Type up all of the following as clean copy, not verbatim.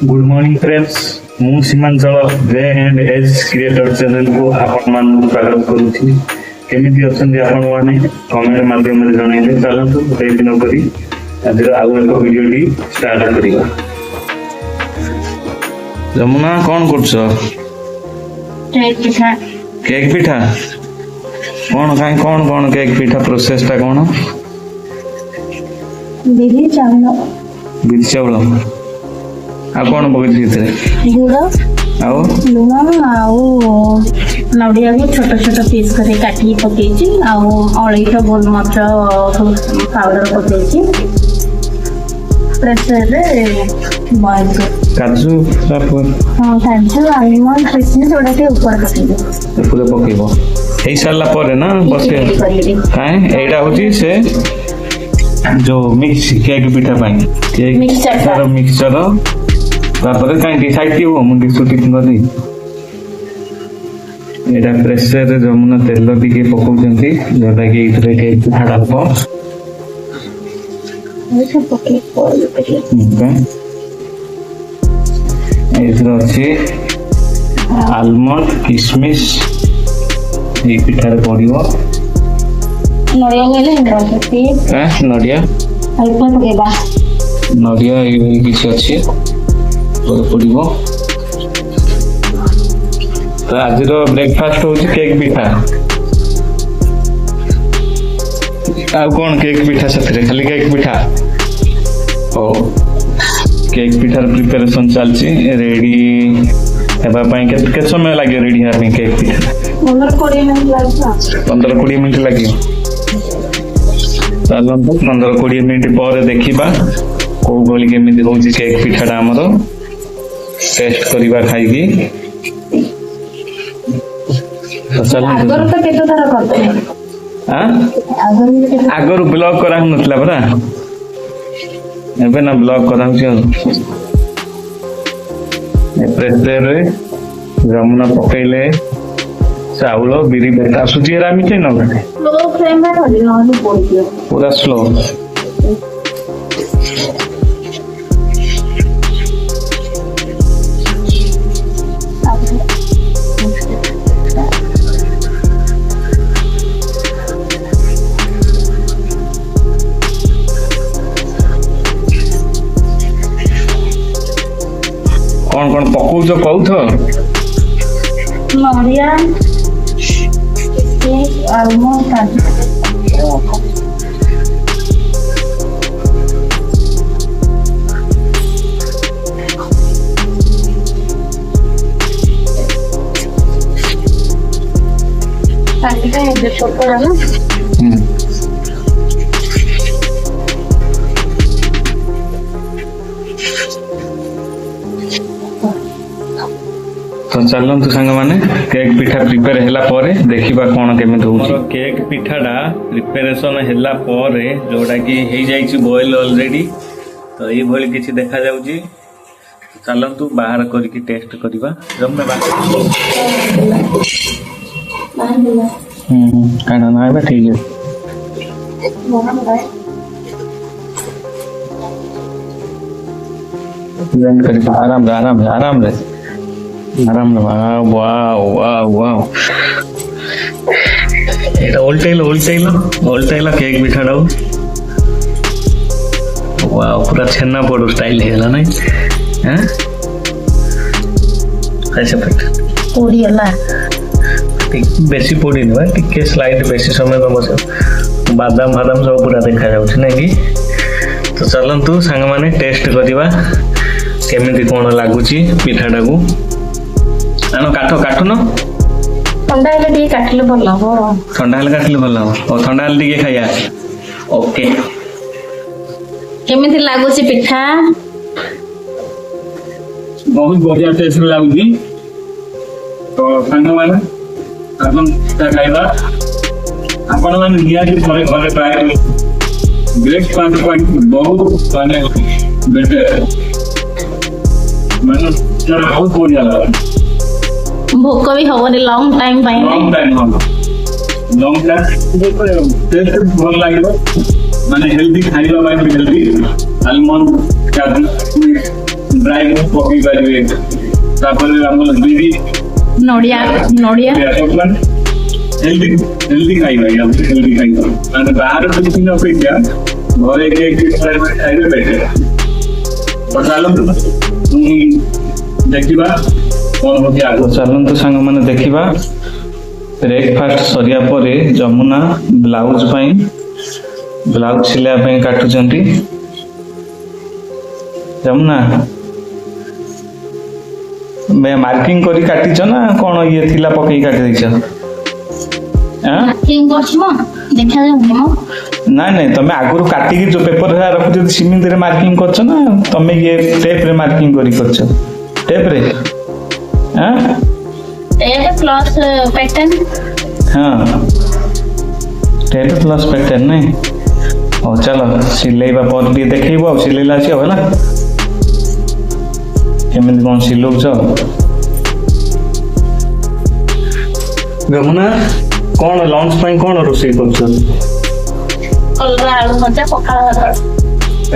Good morning friends मु Seemanchal way and age creator channel को आपण मान स्वागत करूछी। केमिति अछन आपण माने कमेंट माध्यम रे जणाइले चलंतु गोटे दिन करी आज आउ एक वीडियो टी स्टार्ट करिवा। जमुना कौन करछो? केक पिठा। केक पिठा कौन काई कौन कौन केक पिठा प्रोसेस ता कौन? बिरी चावल आ कौन पकई थे? गुड़ आओ लुण आउ नड़िया को छोट छोट पीस कर काटी पकई अलैठ गोलमरिच पाउडर पकई प्रेसर रे बॉईल कर काजू हां काजू आलमंड किशमिश ओडा के ऊपर पकई पूरे पकईबो एई साला पर ना बसे काहे एडा होची से जो मिक्स केक पिठा पाई केक मिक्सचर तापर काई डिसाइड हो मुंडी सुटी नदी एडा प्रेशर रे जमुना तेल दिके पकाउचंती जोटा कि इथरे केक पिठाडा को ऐसे पकई ओके इथरे अछि आलमंड किशमिश ए पिठारे पड़िबो नड़िया गले नड़िया अल्प पकेबा नड़िया ये किसी अच्छी पड़ो तो आज ब्रेकफास्ट हूँ केक पिठा आ कौन केक पिठा से खाली केक पिठा ओ केक पिठार प्रिपरेशन चलती रेडी के समय लगे रेडी होगा केक पिठा 15-20 मिनट लगे चलते 15-20 मिनट पर देखा कौ भली केमी हूँ केक पिठाटा आमर टेस्ट करवा खाई आगर ब्लॉग करा नथिला परा एबे ना ब्लॉग करा प्रेसर रे जमुना पकईले चाउल बिरी बेटा आसुची मिठे न पूरा स्लो कौन कौन पकौच कौथ नड़िया आलमंड काजू तो चलतु सांग माने केक पिठा प्रिपेयर हैला परे देखिबा कोन केमे होउची। केक पिठाडा प्रिपरेशन हैला परे जोटा कि हे जाईची बॉईल ऑलरेडी तो ए भली किछि देखा जाउची। चलतु बाहर करके टेस्ट करबा जब में बाहर काना ना बा ठीक है ब्लेंड करके आराम रे वाव वाव वाव এটা উল্টাইলো কেক পিঠাটাও वाव पूरा छेना पड़ो स्टाइल हैला नै हैं ऐसे पट पूरी हला बेसी पड़ी न टिके स्लाइड बेसी समय में बस बादाम सब पूरा देखा जाउछ नै कि तो चलंतु संग माने टेस्ट करिवा केमिति कोन लागुची पिठाटा को आनो काटो न ठंडा हेले दी काटले भल हो ठंडा हेले काटले भल हो ठंडा हेले दी खाया ओके केमिति लागुची पिठा बहुत बढ़िया टेस्ट लागुची। तो सांग माने अपन खाइबा आपण माने नियाजी घरे ट्राई करी ब्रेकफास्ट पॉइंट बहुत माने बेटर माने बहुत बढ़िया लगा भोक भी हवनी लॉन्ग टाइम देखो टेस्ट भल लागिबो माने हेल्दी खाइबा बाय हेल्दी आलमंड काजू ड्राई ପକେଇ ପାରିବେ। ତାପରେ ଆମର ବିରି ନଡ଼ିଆ ନଡ଼ିଆ ହେଲ୍ଦି ଖାଇବା ହେଲ୍ଦି ଖାଇବା ମାନେ ବାହାର ମେଡିସିନ ଅପେକ୍ଷା ଘରେ କେକ୍ ଖାଇବେ ବେଟର। ଚାଲନ୍ତୁ ଦେଖିବା କଣ ହଉଛି ଆଗକୁ। ଚାଲନ୍ତୁ ସାଙ୍ଗମାନେ ଦେଖିବା। ବ୍ରେକଫାଷ୍ଟ ସରିବା ପରେ ଯମୁନା ବ୍ଲାଉଜ ସିଲେଇବା ପାଇଁ କାଟୁଛନ୍ତି। ଯମୁନା ମାର୍କିଂ କରି କାଟିଛ ନା କଣ ଇଏ ଥିଲା ପକେଇ କାଟି ଦେଇଛ? ନାଇଁ ନାଇଁ ତମେ ଆଗରୁ କାଟିକି ଯୋଉ ପେପର ରଖୁଛ ସିମିତିରେ ମାର୍କିଂ କରୁଛ ନା ତମେ ଇଏ ଟେପରେ ମାର୍କିଂ କରି କରିଛ? ଟେପରେ ପ୍ଲସ୍ ପ୍ୟାଟର୍ନ ହଁ ଟେପ ପ୍ଲସ୍ ପ୍ୟାଟର୍ନ ନାଇଁ। ହଉ ଚାଲ ସିଲେଇବା ପରେ ଟିକେ ଦେଖେଇବ ଆଉ ସିଲେଇଲା ଆସିବ ହେଲା କେମିତି କଣ ସିଲଉଛ। ଯମୁନା କଣ ଲଞ୍ଚ ପାଇଁ କଣ ରୋଷେଇ କରୁଛନ୍ତି? କଲରା ଆଳୁ ଭଜା ପଖାଳ ଭାତ।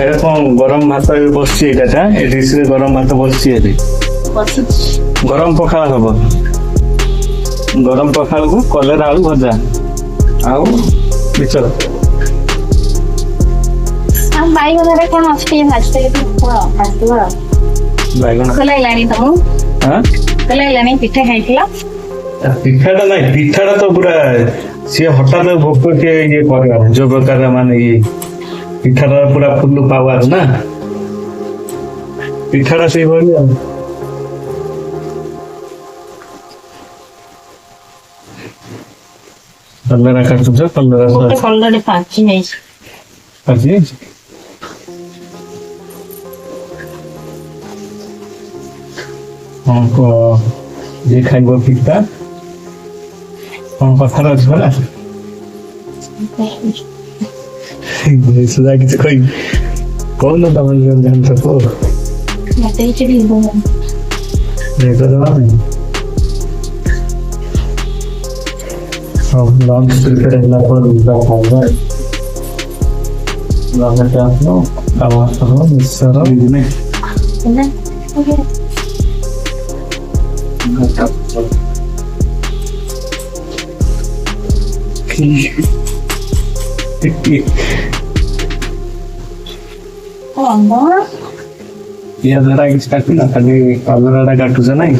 ଏଇଟା କଣ ଗରମ ଭାତ ଏବେ ବସିଛି ଏଇଟା ଏ ଡିସରେ ଗରମ ଭାତ ବସିଛି ଏଠି ବସିଛି। ଗରମ ପଖାଳ ହବ। ଗରମ ପଖାଳକୁ କଲରା ଆଳୁ ଭଜା ଆଉ ମିଚର। ଆଉ ବାଇଗଣରେ କଣ ଅଛି ଟିକେ ଭାଜିଦେଲେ ଭାଜିଦେବା ଆଉ। ବାଇଗଣ ଭୋକ ଲାଗିଲାଣି ତମକୁ? ଭୋକ ଲାଗିଲାଣି ପିଠା ଖାଇଥିଲ? ପିଠାଟା ନାଇଁ ପିଠାଟା ତ ପୁରା ସିଏ ହଠାତ୍ ଭୋକ କିଏ ଇଏ କରିବା ଯୋଉ ପ୍ରକାର ମାନେ ଇଏ ପିଠାଟା ପୁରା ଫୁଲ ପାୱାର ନା ପିଠାଟା ସେଇଭଳି ଆଉ। କଲରା କାଟୁଛ କଲରା କଲରାଟେ ପାଚି ଯାଇଛି। ପାଚି ଯାଇଛି। ହଁ ଯିଏ ଖାଇବ ପିଠା କଣ କଥାରେ ଅଛି ପରା ସୁଧା କିଛି କହିବି କହୁନ ତମେ ଜାଣିଛ କୁହ। ମତେ କିଛି ଲଞ୍ଚ ପ୍ରିପେୟାର ହେଲା ପରେ ଖାଇବା ମିଶ୍ଚର ପିଆଜଟା କିଛି କାଟୁନା ଖାଲି କଲରାଟା କାଟୁଛ ନାଇଁ।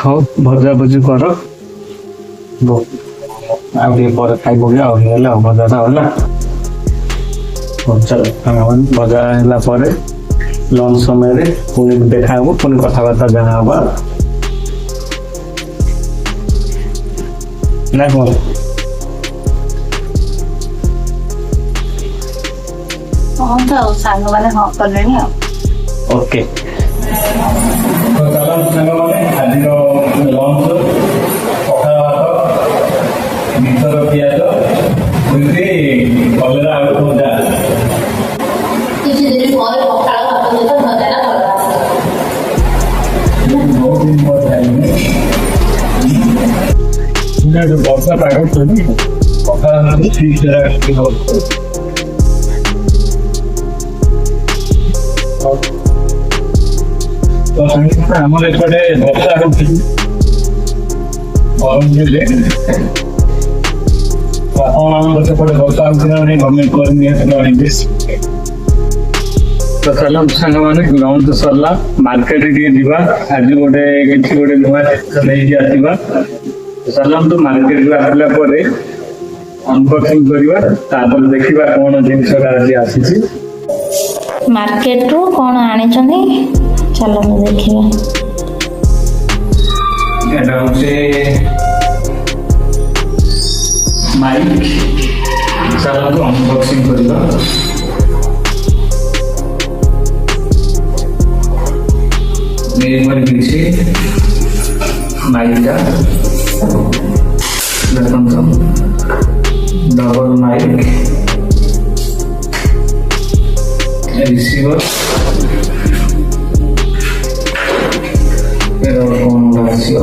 ହଉ ଭଜା ଭଜି କର ଆଉ ଟିକେ ପରେ ଖାଇବ କି ଆଉ ହେଇଗଲା ଆଉ ଭଜାଟା ହେଲା। ଭଜା ହେଲା ପରେ ଲଞ୍ଚ ସମୟରେ ପୁଣି ଦେଖା ହବ ପୁଣି କଥାବାର୍ତ୍ତା ଯାହା ହବା ନା କଣ? ହଁ ତ ସାଙ୍ଗମାନେ ହଁ କଲେଣି ଆଉ। ଓକେ ସାଙ୍ଗମାନେ ଆଜିର ଲଞ୍ଚ ପଖାଳ ଭାତ ମିକ୍ସର ପିଆଜ କଲରା ଆଳୁ ଭଜା। କିଛି ଦିନ ପରେ ପଖାଳ ଭାତ ସହିତ ଭଜାଟା କରିବା। ବହୁତ ଦିନ ପରେ ଖାଇଲି ବର୍ଷା ପାଗ ପଖାଳ ଠିକ ଆମର ଏପଟେ ବର୍ଷା ହଉଛି ଗରମ ହେଲେ ଆପଣଙ୍କର ସେପଟେ ବର୍ଷା ହଉଛି ନା ନାହିଁ ଗଭର୍ଣ୍ଣମେଣ୍ଟ କରିନି ତ ଚାଲନ୍ତୁ ସାଙ୍ଗମାନେ ଲଞ୍ଚ ସରିଲା ମାର୍କେଟ ଟିକେ ଯିବା ଆଜି କିଛି ଗୋଟେ ନୂଆ ଜିନିଷ ନେଇକି ଆସିବା। ଚାଲନ୍ତୁ ମାର୍କେଟରୁ ଆସିଲା ପରେ ଅନବକ୍ସିଂ କରିବା ତାପରେ ଦେଖିବା କଣ ଜିନିଷଟା ଆଜି ଆସିଛି। ମାର୍କେଟରୁ କଣ ଆଣିଛନ୍ତି ଚାଲନ୍ତୁ ଦେଖିବା। এটা হচ্ছে মাইক চালাতো অনবক্সিং করিবা। এইভাবে কিছু মাইকটা দেখুন তো ডবল মাইক রিসিভার এরকম লাগছে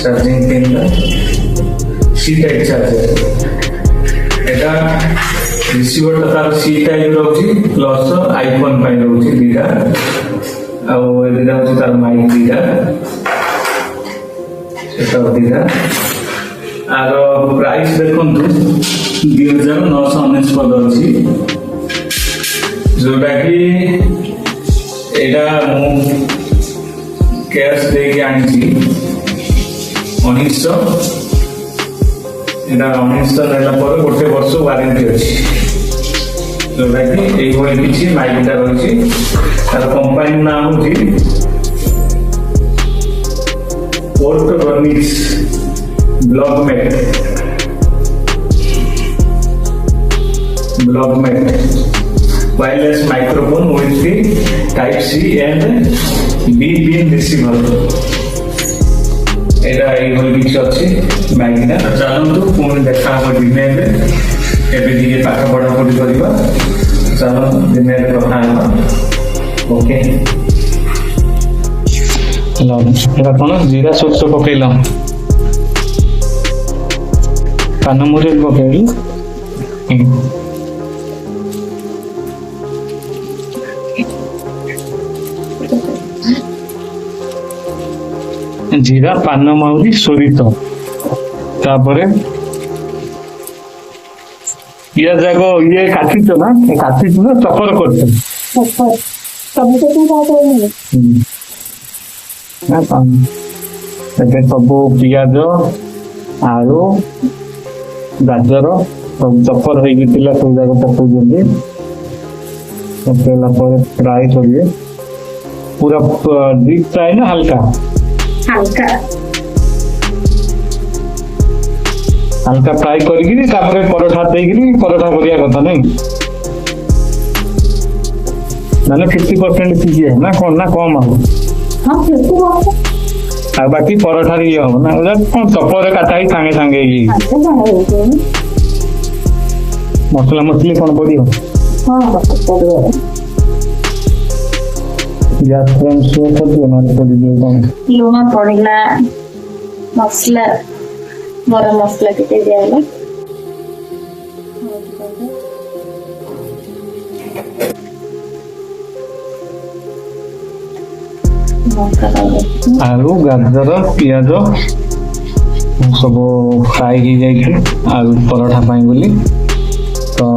চার্জিং পিনটা সি টাইপ চার্জার এটা रिसीवर तार सी टाइप रोचे प्लस आईफोन पाई रोचे दीटा आउ एटा होची तार माइक दीटा सेटा दीटा आर प्राइस देखंतु 2999 अछि जोटा कि एटा मु कैश दे के आनी 1900 एटा 1900 रहला पर गोटे वर्ष वारंटी अछि जोटा कि एई भली किछि माइकटा रहछि तार कंपनी नाम होछि Portronics Blockmate wireless microphone with the type C and B pin receiver एटा एई भली किछि अछि माइकटा चलंतु पुणी देखा हम डिमेल एबे दिए पाठ पढ़ा पढ़ी करबा चलो डिमेल कथा ओके लो एटा कोन जीरा सोच पकेला कानमुरे पकेली जीरा पान माउरी सोरित तापरे ये जागो ये काटी तो ना चपर करते ଏବେ ସବୁ ପିଆଜ ଆଳୁ ଗାଜର ସବୁ ଚପର ହେଇକି ଥିଲା ସବୁ ଯାକ ପକଉଛନ୍ତି ପକେଇଲା ପରେ ଫ୍ରାଏ କରିବେ ପୁରା ଡିପ୍ ଫ୍ରାଏ ନା ହାଲକା ହାଲକା ଫ୍ରାଏ କରିକିରି ତାପରେ ପରଠା ଦେଇକିରି ପରଠା କରିବା କଥା ନାଇଁ ମାନେ 50% ସିଝିବ ନା କଣ ନା କମ ହବ ଆଉ ବାକି ପରଠାରେ ଇଏ ହବ ନା କଣ ଚପରେ କାଟା ହେଇ ସାଙ୍ଗେ ସାଙ୍ଗେ ଇଏ ମସଲା ମସଲି କଣ ପଡିବ ଗ୍ୟାସ୍ ଫ୍ରେମ୍ ଶୋ କରିଦିଅ ନହେଲେ ପଡିଯିବ କଣ ଲୁଣ ପଡିଲା ମସଲା ଗରମ ମସଲା ଟିକେ ଦିଆହେଲା आलू गाजर पियाज सब फ्राए हो जाए आलू पराठा पाई बोली तो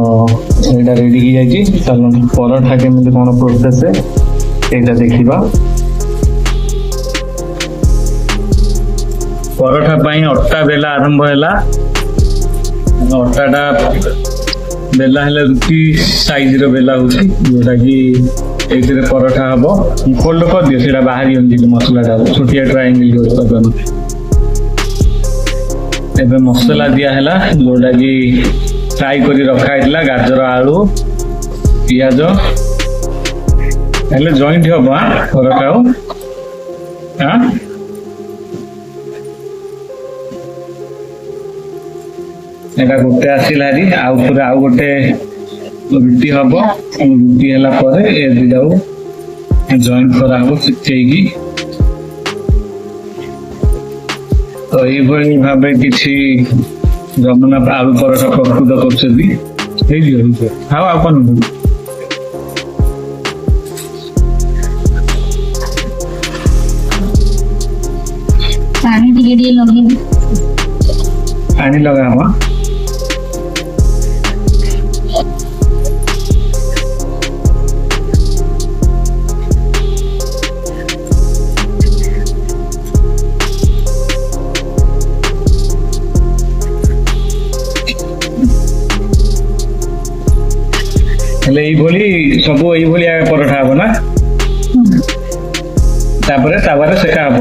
यहाँ रेडी हो जाए चलो पराठा केमी कौन प्रोसेस यहाँ देखा पराठा पाई अटा बेला आरंभ है अटाटा बेला है रुटी साइज रो बेला हो जोटा कि एथिरे पराठा हम फोल्ड कर दियो सेटा बाहर मसलाटा छोटिया ट्रायंगल एबे मसला दिया है जोटा कि फ्राई कर रखा है गाजर आलू पियाज हेले जॉइंट हम पराठा हाँ एटा गोटे आसिला आउ पूरा आउ गोटे रुटी हम रुटी है जॉइंट करा सिचेगी तो ये भाव किसी जगन्नाथ आलू पराठा प्रस्तुत कर हाँ आप पानी लगा हुआ सब ये पराठा हम ना तापर तावारे सेका हम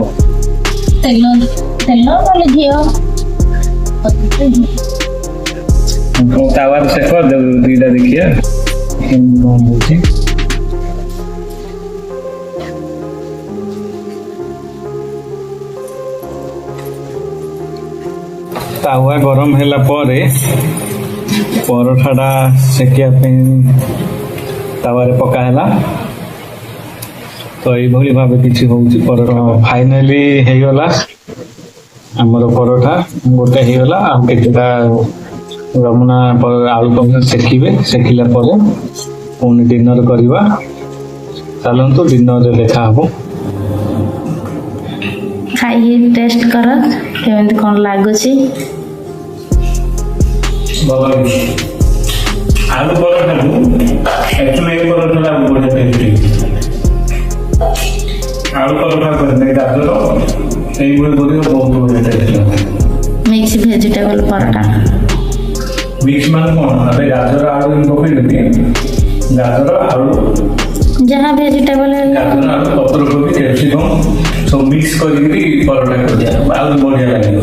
तेल तेल वाले घियो तावारे सेक दीटा देखिए तावा गरम है पराठाटा सेकिया तावारे पका है तो ये भाव किसी हूँ पराठा फाइनाली होगला आमर पराठा गोटे होगला आटा ରମୁନା ଆଳୁକୁ ସେକିବେ, ସେକିଲା ପରେ ପୁଣି ଡିନର କରିବା। ଚାଲନ୍ତୁ ଡିନରରେ ଦେଖା ହବ। ଖାଇକି ଟେଷ୍ଟ କର କେମିତି କ'ଣ ଲାଗୁଛି। ଭଲ ହେଇଛି। ଆଳୁ ପରଠାକୁ ଆକ୍ଚୁଆଲି ଏଇ ପରଠାଟା ବଢ଼ିଆ ଟେଷ୍ଟି। ଆଳୁ ପରଠା କରିଲେ ଗାଜର এইগুলো କରିବ ବହୁତ ବଢ଼ିଆ test. Mix vegetable paratha. Mix ମାନେ କ'ଣ? ଏବେ ଗାଜର ଆଳୁ ପକେଇଦେବି, ଗାଜର ଆଳୁ ଯାହା ଭେଜିଟେବଲ ଗାଜର ଆଳୁ ପତ୍ରକୋବି କ୍ୟାପ୍ସିକମ୍ ସବୁ ମିକ୍ସ କରିକି ପରଟା କରିବା, ଆହୁରି ବଢ଼ିଆ ଲାଗିବ।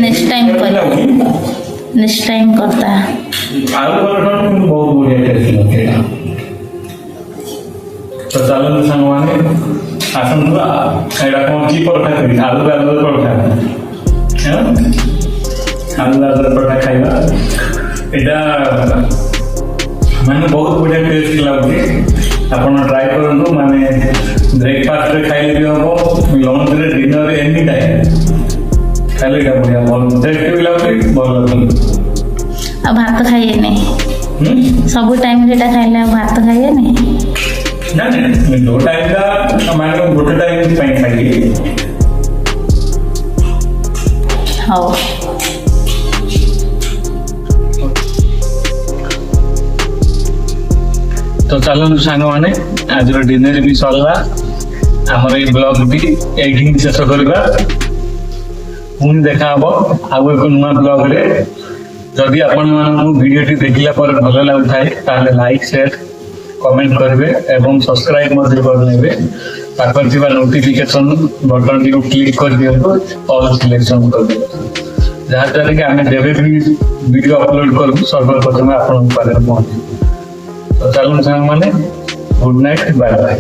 ନେକ୍ସଟ ଟାଇମ୍ କରିବା, ନେକ୍ସଟ ଟାଇମ୍ କରିଥା। ଆଳୁ ପରଟା କିନ୍ତୁ ବହୁତ ବଢ଼ିଆ ଟେଷ୍ଟ ଲାଗେ। ତ ଚାଲନ୍ତୁ ସାଙ୍ଗମାନେ ଆସନ୍ତୁ, ଏଇଟା କ'ଣ କି ପରଟା କରିବି? ଆଳୁ ଗାଜର ପରଟା। ଆଳୁ ଗାଜର ପରଟା ଖାଇବା। ଏଇଟା ମାନେ ବହୁତ ବଢ଼ିଆ ଟେଷ୍ଟ ଲାଗୁଛି। ଆପଣ ଟ୍ରାଏ କରନ୍ତୁ। ମାନେ ବ୍ରେକଫାଷ୍ଟରେ ଖାଇଲେ ବି ହବ, ଲଞ୍ଚରେ ଡିନରରେ ଏନି ଟାଇମ୍ ଖାଇଲେ ଏଇଟା ବଢ଼ିଆ ଭଲ ଟେଷ୍ଟ ବି ଲାଗୁଛି, ଭଲ ଲାଗୁଛି। ଆଉ ଭାତ ଖାଇବେନି? ସବୁ ଟାଇମ୍ରେ ଏଇଟା ଖାଇଲେ ଆଉ ଭାତ ଖାଇବେନି? ନା ଯୋଉ ଟାଇମ୍ଟା ମାନେ ଗୋଟେ ଟାଇମ୍ ପାଇଁ ଖାଇବି। ହଉ। ତ ଚାଲନ୍ତୁ ସାଙ୍ଗମାନେ, ଆଜିର ଡିନର ବି ସରିଲା। ଆମର ଏଇ ବ୍ଲଗ ବି ଏଇଠି ହିଁ ଶେଷ କରିବା। ପୁଣି ଦେଖା ହବ ଆଉ ଏକ ନୂଆ ବ୍ଲଗରେ। ଯଦି ଆପଣମାନଙ୍କୁ ଭିଡ଼ିଓଟି ଦେଖିଲା ପରେ ଭଲ ଲାଗୁଥାଏ ତାହେଲେ ଲାଇକ୍, ସେୟାର, କମେଣ୍ଟ କରିବେ ଏବଂ ସବସ୍କ୍ରାଇବ୍ ମଧ୍ୟ କରିନେବେ। ପାଖରେ ଥିବା ନୋଟିଫିକେସନ ବଟନଟିକୁ କ୍ଲିକ୍ କରିଦିଅନ୍ତୁ, ଅଲ୍ ସିଲେକ୍ସନ କରିଦିଅନ୍ତୁ, ଯାହାଦ୍ୱାରା କି ଆମେ ଯେବେ ବି ଭିଡ଼ିଓ ଅପଲୋଡ୍ କରିବୁ ସର୍ବପ୍ରଥମେ ଆପଣଙ୍କ ପାଖରେ ପହଞ୍ଚିବ। ତ ଚାଲନ୍ତୁ ସାଙ୍ଗମାନେ, ଗୁଡ୍ ନାଇଟ୍, ବାଏ ବାଏ।